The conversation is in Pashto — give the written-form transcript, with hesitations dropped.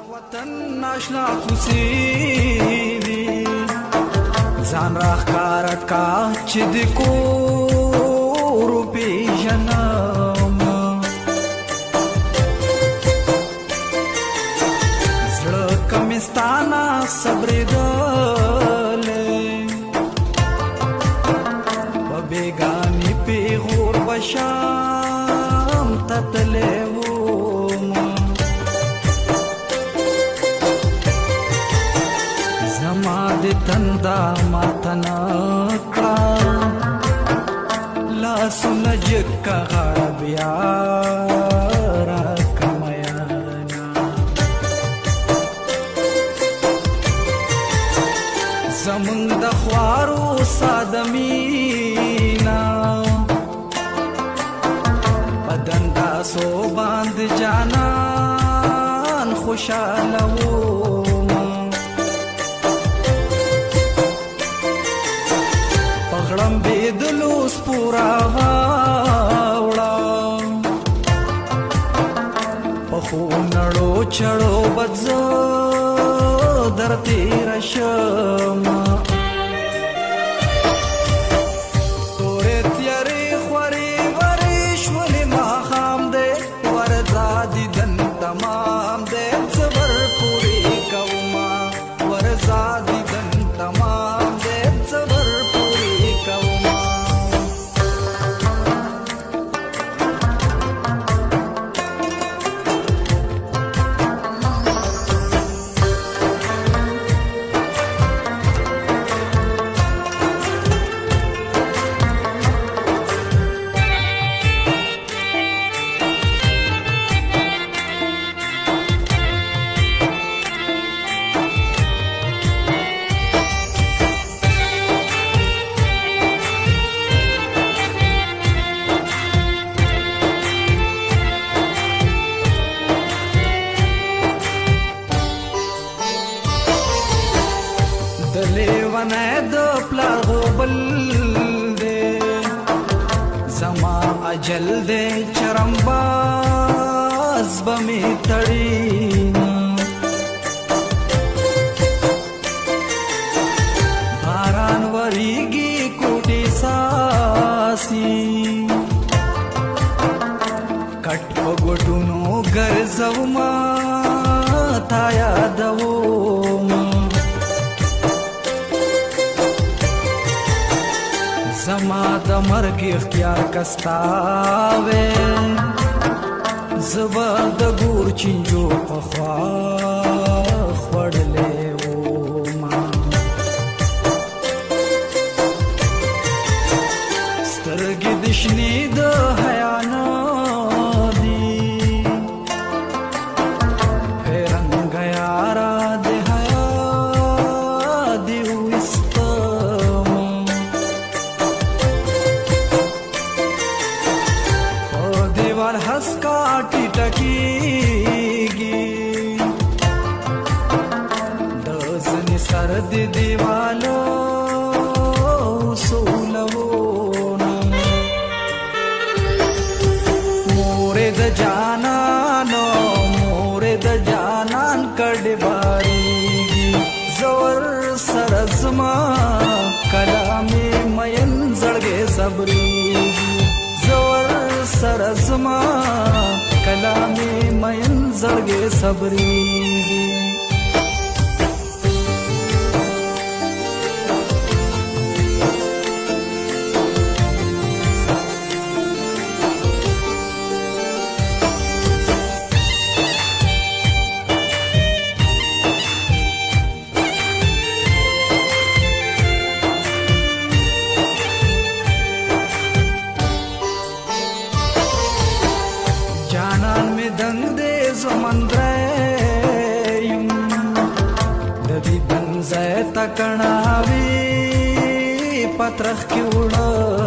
وطن ناشنا خوسي دي ځان راخکار کا چې د کور پیژنم زړه کمستانه صبرېدلې په بېګاني پیغور بشام تتلې تندا ماتنا کړه لاسونه جګه غاړه بیا راکمیانا زمونږ د خوارو ساده مینا په دنداسو باندې جانان خوشاله و بدلو سپورا واوړه پخو نړو چړو بدزو در تیر شم تورې تیارې خورې ورې شولې ماښام دی ورځا دیدن تمام دی صبر پورې کوما ورځا دیدن تمام دی صبر لیوانه د پلار غوبل دے زما اجل دے چرمباز بمی تڑینا باران وریگی کوٹی ساسی کٹ پگوٹونو گرزو ما تا یادو زما د مرګ اختیار کستاوې زبا د ګور چینجو په خوا خوړلې وما سترګې د شنې د حیا نه دي رنګ یارا د حیا دې हंसका टिटकीगी दसनी सर्द दीवालो सोलवोना मोरे द जानान कड़बारीगी जोर सरजमा कलामी मयन जड़गे सबरीगी जोर सरजमा कलामी मयन जड़गे सबरी دنگ دے زمندریم ددی دنگ زی تکناوی پترخ کی وڑا